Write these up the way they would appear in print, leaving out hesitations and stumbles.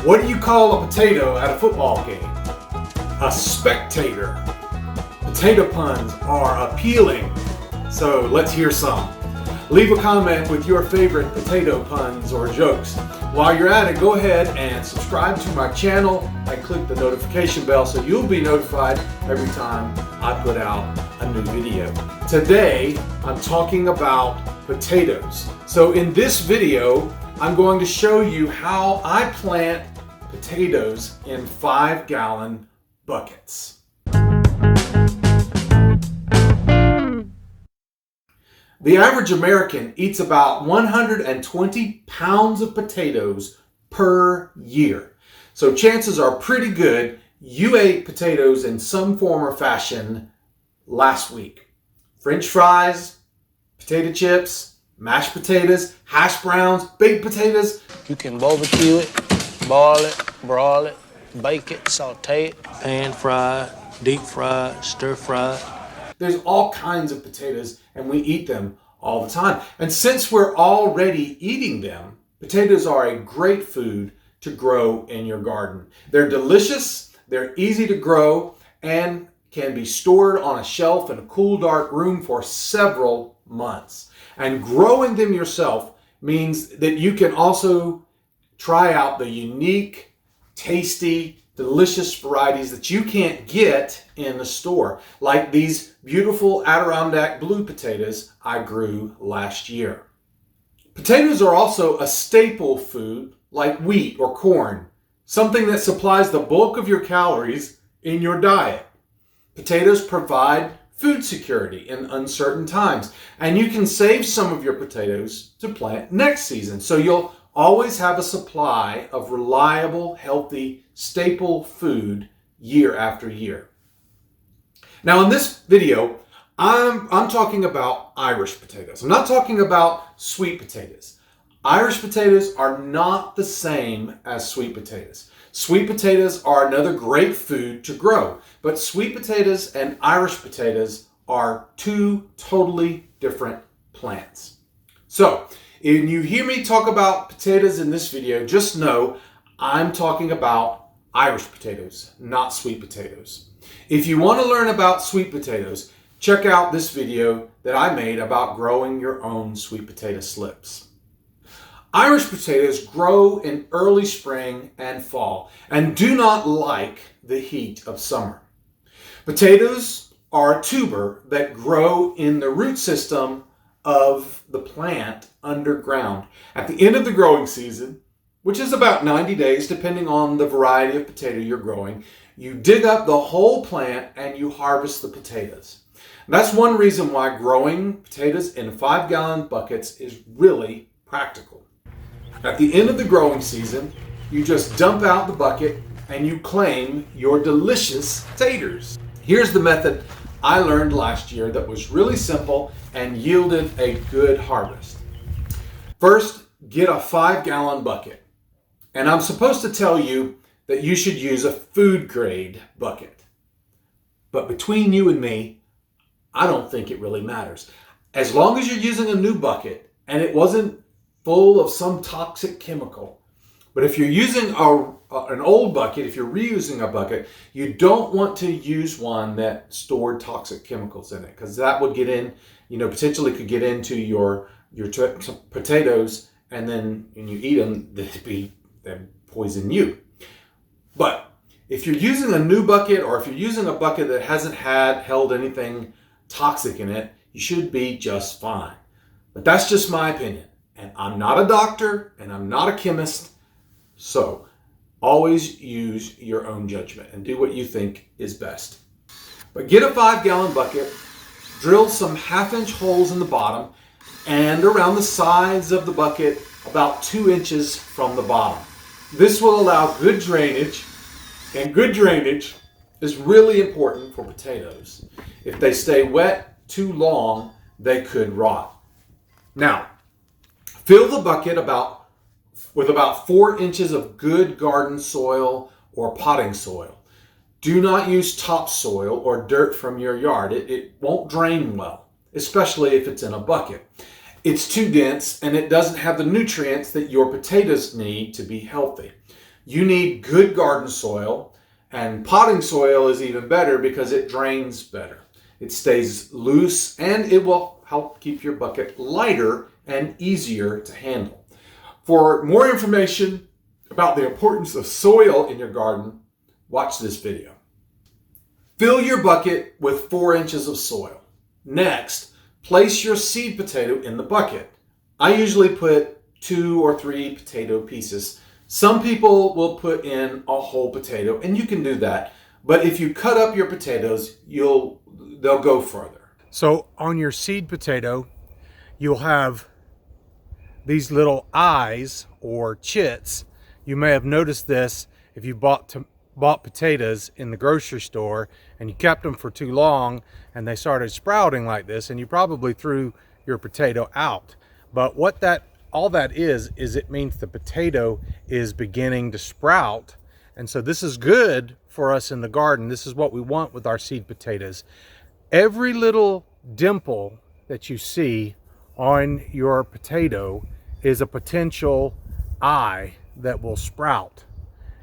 What do you call a potato at a football game? A spectator. Potato puns are appealing, so let's hear some. Leave a comment with your favorite potato puns or jokes. While you're at it, go ahead and subscribe to my channel and click the notification bell so you'll be notified every time I put out a new video. Today, I'm talking about potatoes. So in this video, I'm going to show you how I plant potatoes in 5-gallon buckets. The average American eats about 120 pounds of potatoes per year. So chances are pretty good you ate potatoes in some form or fashion last week. French fries, potato chips, mashed potatoes, hash browns, baked potatoes. You can barbecue it, boil it, broil it, bake it, saute it, pan fry, deep fry, stir fry. There's all kinds of potatoes and we eat them all the time. And since we're already eating them, potatoes are a great food to grow in your garden. They're delicious, they're easy to grow, and can be stored on a shelf in a cool, dark room for several months. And growing them yourself means that you can also try out the unique, tasty, delicious varieties that you can't get in the store, like these beautiful Adirondack blue potatoes I grew last year. Potatoes are also a staple food like wheat or corn, something that supplies the bulk of your calories in your diet. Potatoes provide food security in uncertain times, and you can save some of your potatoes to plant next season, so you'll always have a supply of reliable, healthy, staple food year after year. Now in this video, I'm talking about Irish potatoes. I'm not talking about sweet potatoes. Irish potatoes are not the same as sweet potatoes. Sweet potatoes are another great food to grow, but sweet potatoes and Irish potatoes are two totally different plants. So, when you hear me talk about potatoes in this video, just know I'm talking about Irish potatoes, not sweet potatoes. If you want to learn about sweet potatoes, check out this video that I made about growing your own sweet potato slips. Irish potatoes grow in early spring and fall and do not like the heat of summer. Potatoes are a tuber that grow in the root system of the plant underground. At the end of the growing season, which is about 90 days depending on the variety of potato you're growing, you dig up the whole plant and you harvest the potatoes. And that's one reason why growing potatoes in 5-gallon buckets is really practical. At the end of the growing season, you just dump out the bucket and you claim your delicious taters. Here's the method I learned last year that was really simple and yielded a good harvest. First, get a 5-gallon bucket. And I'm supposed to tell you that you should use a food grade bucket. But between you and me, I don't think it really matters. As long as you're using a new bucket and it wasn't full of some toxic chemical. But if you're using an old bucket, if you're reusing a bucket, you don't want to use one that stored toxic chemicals in it, because that would get in, potentially could get into your potatoes, and then when you eat them, they'd poison you. But if you're using a new bucket, or if you're using a bucket that hasn't held anything toxic in it, you should be just fine. But that's just my opinion. And I'm not a doctor, and I'm not a chemist, so always use your own judgment and do what you think is best. But get a 5-gallon bucket, drill some 1/2-inch holes in the bottom and around the sides of the bucket about 2 inches from the bottom. This will allow good drainage, and good drainage is really important for potatoes. If they stay wet too long, they could rot. Now, fill the bucket with about 4 inches of good garden soil or potting soil. Do not use topsoil or dirt from your yard. It won't drain well, especially if it's in a bucket. It's too dense and it doesn't have the nutrients that your potatoes need to be healthy. You need good garden soil, and potting soil is even better because it drains better. It stays loose and it will help keep your bucket lighter and easier to handle. For more information about the importance of soil in your garden, watch this video. Fill your bucket with 4 inches of soil. Next, place your seed potato in the bucket. I usually put 2 or 3 potato pieces. Some people will put in a whole potato, and you can do that. But if you cut up your potatoes, they'll go further. So on your seed potato, you'll have these little eyes or chits. You may have noticed this if you bought potatoes in the grocery store and you kept them for too long and they started sprouting like this, and you probably threw your potato out. But all that is it means the potato is beginning to sprout. And so this is good for us in the garden. This is what we want with our seed potatoes. Every little dimple that you see on your potato is a potential eye that will sprout.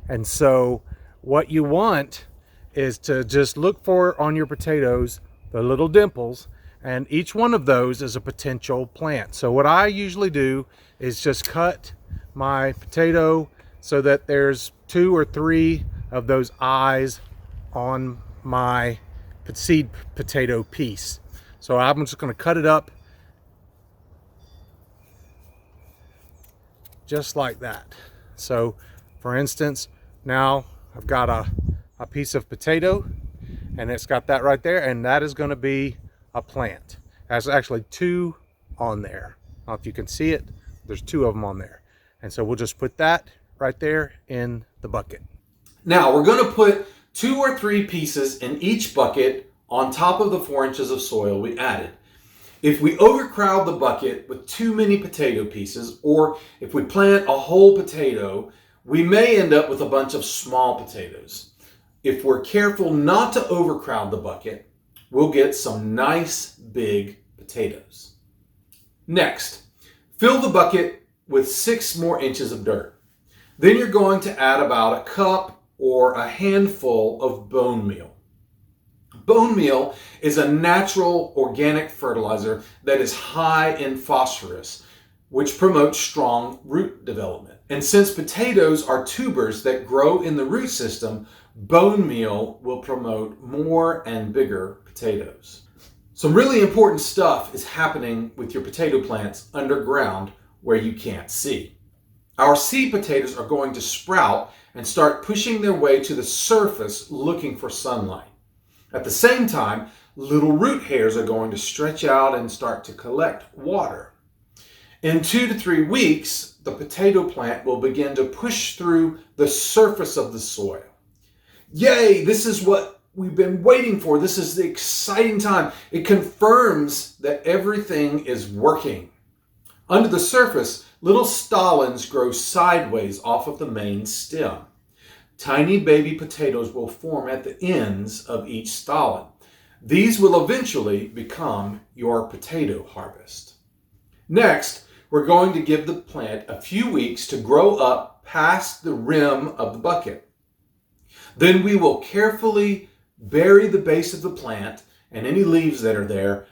And so what you want is to just look for on your potatoes the little dimples, and each one of those is a potential plant. So what I usually do is just cut my potato so that there's 2 or 3 of those eyes on my seed potato piece. So I'm just going to cut it up just like that. So for instance, now I've got a piece of potato, and it's got that right there, and that is going to be a plant. There's actually 2 on there. I don't know if you can see it. There's 2 of them on there. And so we'll just put that right there in the bucket. Now we're going to put 2 or 3 pieces in each bucket on top of the 4 inches of soil we added. If we overcrowd the bucket with too many potato pieces, or if we plant a whole potato, we may end up with a bunch of small potatoes. If we're careful not to overcrowd the bucket, we'll get some nice big potatoes. Next, fill the bucket with 6 more inches of dirt. Then you're going to add about a cup or a handful of bone meal. Bone meal is a natural organic fertilizer that is high in phosphorus, which promotes strong root development. And since potatoes are tubers that grow in the root system, bone meal will promote more and bigger potatoes. Some really important stuff is happening with your potato plants underground where you can't see. Our seed potatoes are going to sprout and start pushing their way to the surface looking for sunlight. At the same time, little root hairs are going to stretch out and start to collect water. In 2 to 3 weeks, the potato plant will begin to push through the surface of the soil. Yay, this is what we've been waiting for. This is the exciting time. It confirms that everything is working. Under the surface, little stolons grow sideways off of the main stem. Tiny baby potatoes will form at the ends of each stolon. These will eventually become your potato harvest. Next, we're going to give the plant a few weeks to grow up past the rim of the bucket. Then we will carefully bury the base of the plant and any leaves that are there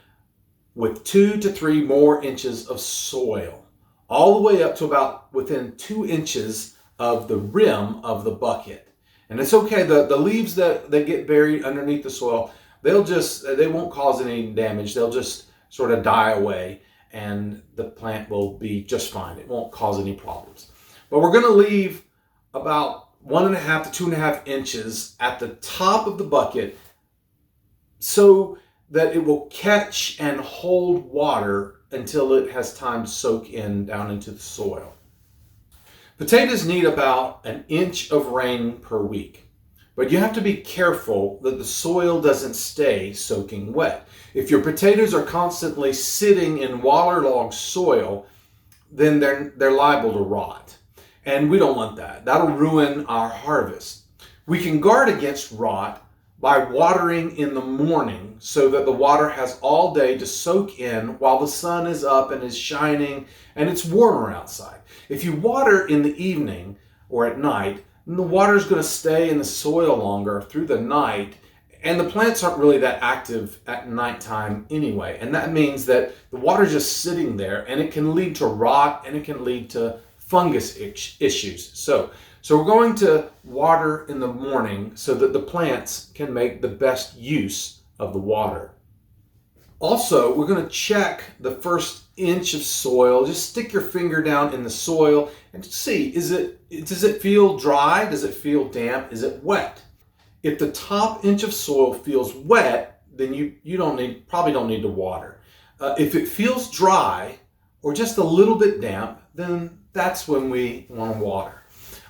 with 2 to 3 more inches of soil, all the way up to about within 2 inches of the rim of the bucket. And it's okay, the leaves that get buried underneath the soil, they won't cause any damage. They'll just sort of die away and the plant will be just fine. It won't cause any problems. But we're going to leave about 1.5 to 2.5 inches at the top of the bucket so that it will catch and hold water until it has time to soak in down into the soil. Potatoes need about 1 inch of rain per week, but you have to be careful that the soil doesn't stay soaking wet. If your potatoes are constantly sitting in waterlogged soil, then they're liable to rot. And we don't want that. That'll ruin our harvest. We can guard against rot by watering in the morning so that the water has all day to soak in while the sun is up and is shining and it's warmer outside. If you water in the evening or at night, and the water is going to stay in the soil longer through the night. And the plants aren't really that active at nighttime anyway. And that means that the water is just sitting there, and it can lead to rot, and it can lead to fungus issues. So we're going to water in the morning so that the plants can make the best use of the water. Also, we're going to check the first inch of soil. Just stick your finger down in the soil and see, does it feel dry? Does it feel damp? Is it wet? If the top inch of soil feels wet, then you probably don't need to water. If it feels dry or just a little bit damp, then that's when we want to water.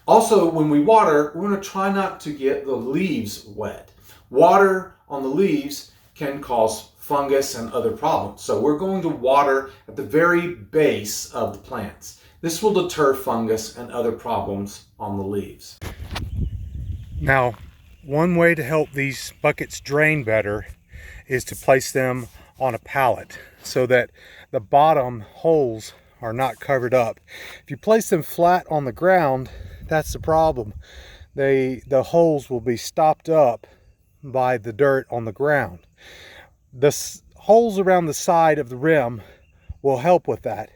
Also, when we water, we're going to try not to get the leaves wet. Water on the leaves can cause fungus and other problems. So we're going to water at the very base of the plants. This will deter fungus and other problems on the leaves. Now, one way to help these buckets drain better is to place them on a pallet so that the bottom holes are not covered up. If you place them flat on the ground, that's the problem. The holes will be stopped up by the dirt on the ground. The holes around the side of the rim will help with that.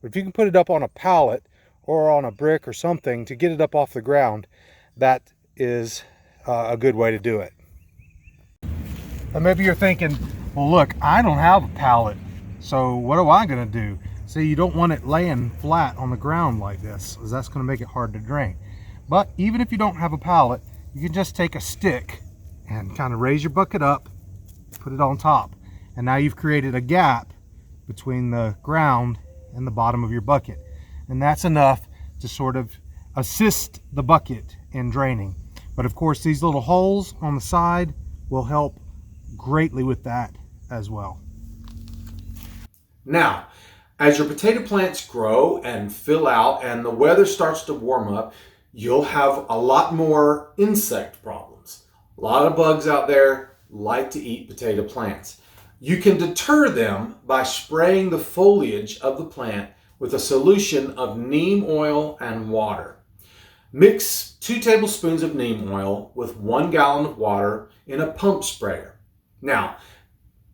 But if you can put it up on a pallet or on a brick or something to get it up off the ground, that is a good way to do it. And maybe you're thinking, well, look, I don't have a pallet, so what am I going to do? See, you don't want it laying flat on the ground like this, because that's going to make it hard to drain. But even if you don't have a pallet, you can just take a stick and kind of raise your bucket up, put it on top, and now you've created a gap between the ground and the bottom of your bucket, and that's enough to sort of assist the bucket in draining. But of course, these little holes on the side will help greatly with that as well. Now, as your potato plants grow and fill out and the weather starts to warm up, you'll have a lot more insect problems. A lot of bugs out there like to eat potato plants. You can deter them by spraying the foliage of the plant with a solution of neem oil and water. Mix 2 tablespoons of neem oil with 1 gallon of water in a pump sprayer. Now,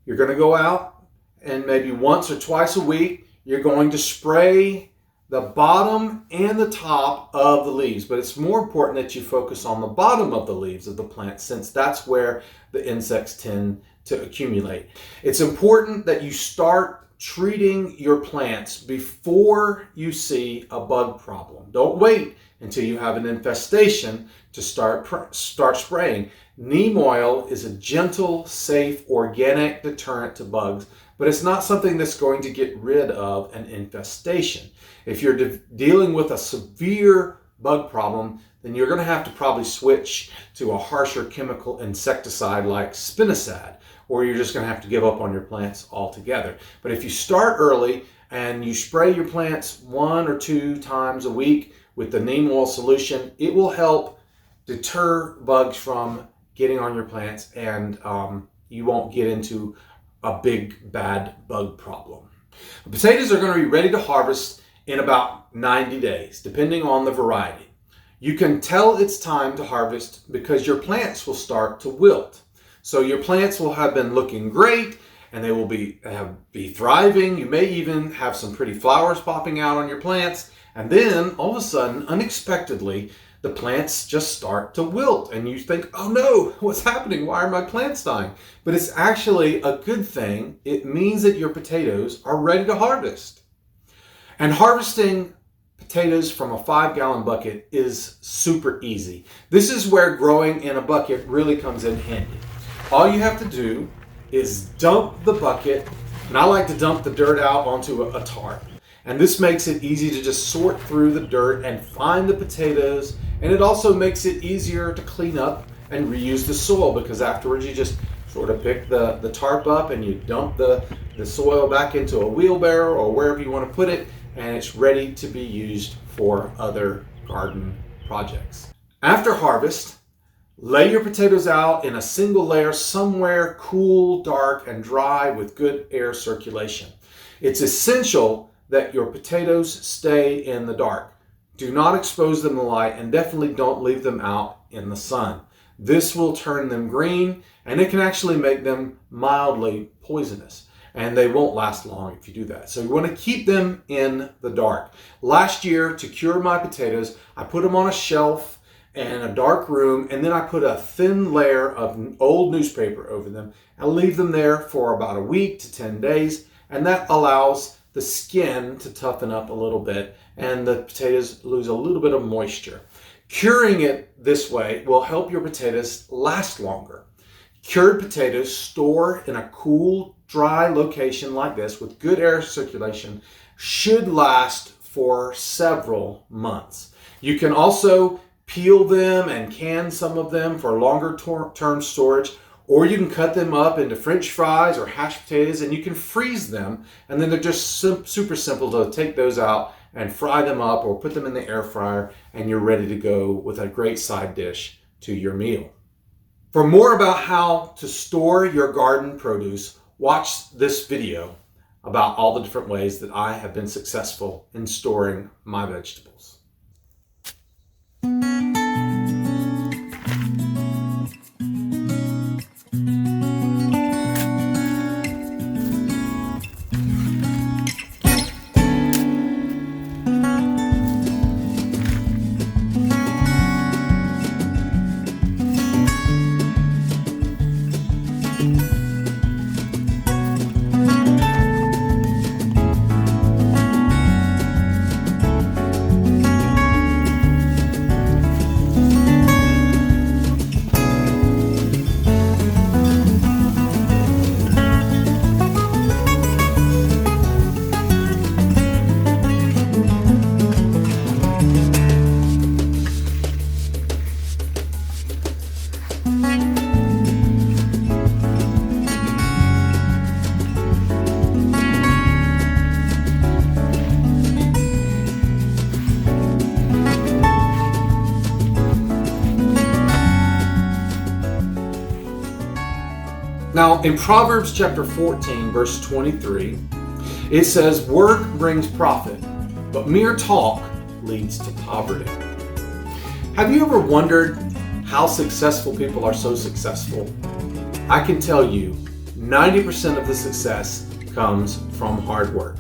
you're going to go out and maybe once or twice a week, you're going to spray the bottom and the top of the leaves, but it's more important that you focus on the bottom of the leaves of the plant, since that's where the insects tend to accumulate. It's important that you start treating your plants before you see a bug problem. Don't wait until you have an infestation to start spraying. Neem oil is a gentle, safe, organic deterrent to bugs, but it's not something that's going to get rid of an infestation. If you're dealing with a severe bug problem, then you're going to have to probably switch to a harsher chemical insecticide like spinosad, or you're just going to have to give up on your plants altogether. But if you start early and you spray your plants 1 or 2 times a week with the neem oil solution, it will help deter bugs from getting on your plants, and you won't get into a big bad bug problem. The potatoes are going to be ready to harvest in about 90 days, depending on the variety. You can tell it's time to harvest because your plants will start to wilt. So your plants will have been looking great and they will be thriving. You may even have some pretty flowers popping out on your plants. And then all of a sudden, unexpectedly, the plants just start to wilt and you think, oh no, what's happening? Why are my plants dying? But it's actually a good thing. It means that your potatoes are ready to harvest. And harvesting potatoes from a 5-gallon bucket is super easy. This is where growing in a bucket really comes in handy. All you have to do is dump the bucket, and I like to dump the dirt out onto a tarp. And this makes it easy to just sort through the dirt and find the potatoes, and it also makes it easier to clean up and reuse the soil, because afterwards you just sort of pick the tarp up and you dump the soil back into a wheelbarrow or wherever you want to put it, and it's ready to be used for other garden projects. After harvest, lay your potatoes out in a single layer somewhere cool, dark, and dry with good air circulation. It's essential that your potatoes stay in the dark. Do not expose them to light, and definitely don't leave them out in the sun. This will turn them green, and it can actually make them mildly poisonous. And they won't last long if you do that. So you want to keep them in the dark. Last year, to cure my potatoes, I put them on a shelf in a dark room, and then I put a thin layer of old newspaper over them and leave them there for about a week to 10 days. And that allows the skin to toughen up a little bit and the potatoes lose a little bit of moisture. Curing it this way will help your potatoes last longer. Cured potatoes stored in a cool, dry location like this with good air circulation should last for several months. You can also peel them and can some of them for longer term storage, or you can cut them up into French fries or hashed potatoes and you can freeze them, and then they're just super simple to take those out and fry them up or put them in the air fryer, and you're ready to go with a great side dish to your meal. For more about how to store your garden produce, watch this video about all the different ways that I have been successful in storing my vegetables. Now, in Proverbs chapter 14, verse 23, it says, "Work brings profit, but mere talk leads to poverty." Have you ever wondered how successful people are so successful? I can tell you, 90% of the success comes from hard work.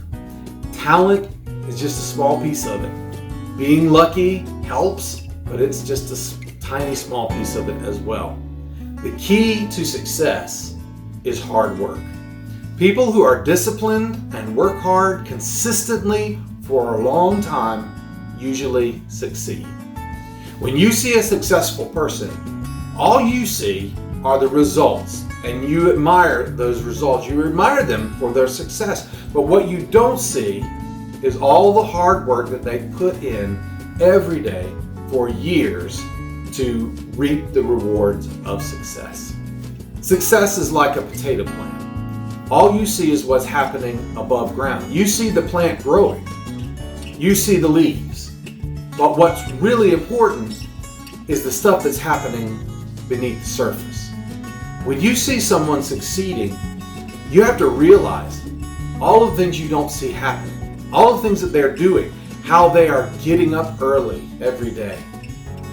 Talent is just a small piece of it. Being lucky helps, but it's just a tiny small piece of it as well. The key to success is hard work. People who are disciplined and work hard consistently for a long time usually succeed. When you see a successful person, all you see are the results, and you admire those results. You admire them for their success. But what you don't see is all the hard work that they put in every day for years to reap the rewards of success. Success is like a potato plant. All you see is what's happening above ground. You see the plant growing. You see the leaves. But what's really important is the stuff that's happening beneath the surface. When you see someone succeeding, you have to realize all the things you don't see happening, all the things that they're doing, how they are getting up early every day,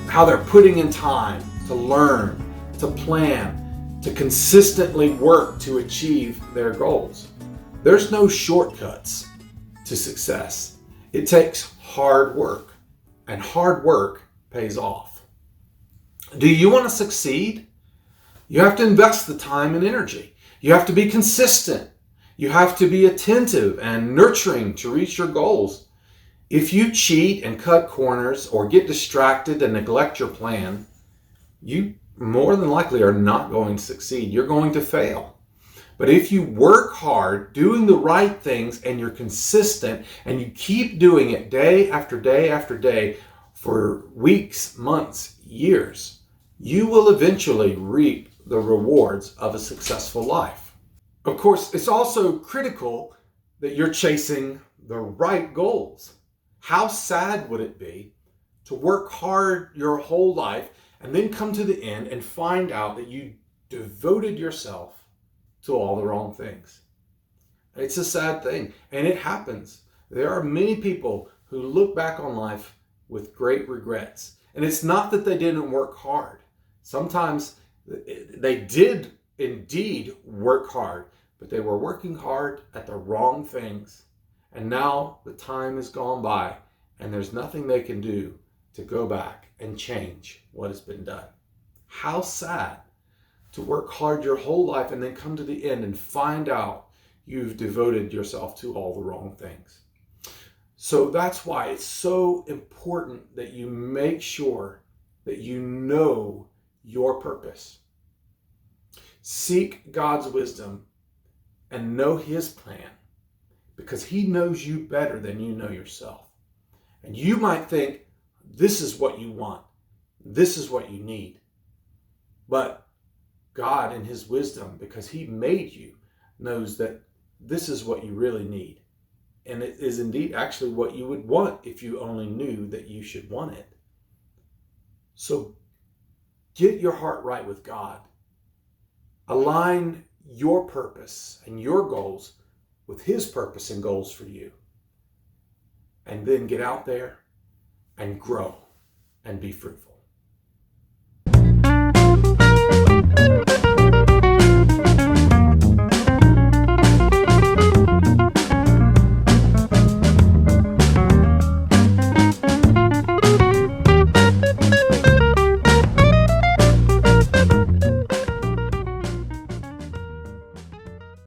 how they're putting in time to learn, to plan, to consistently work to achieve their goals. There's no shortcuts to success. It takes hard work, and hard work pays off. Do you want to succeed? You have to invest the time and energy. You have to be consistent. You have to be attentive and nurturing to reach your goals. If you cheat and cut corners or get distracted and neglect your plan, you more than likely are not going to succeed. You're going to fail. But if you work hard, doing the right things, and you're consistent, and you keep doing it day after day after day for weeks, months, years, you will eventually reap the rewards of a successful life. Of course, it's also critical that you're chasing the right goals. How sad would it be to work hard your whole life and then come to the end and find out that you devoted yourself to all the wrong things? It's a sad thing, and it happens. There are many people who look back on life with great regrets. And it's not that they didn't work hard. Sometimes they did indeed work hard, but they were working hard at the wrong things. And now the time has gone by, and there's nothing they can do to go back and change what has been done. How sad to work hard your whole life and then come to the end and find out you've devoted yourself to all the wrong things. So that's why it's so important that you make sure that you know your purpose. Seek God's wisdom and know his plan, because he knows you better than you know yourself. And you might think, this is what you want. This is what you need. But God in his wisdom, because he made you, knows that this is what you really need. And it is indeed actually what you would want if you only knew that you should want it. So get your heart right with God. Align your purpose and your goals with his purpose and goals for you. And then get out there and grow and be fruitful.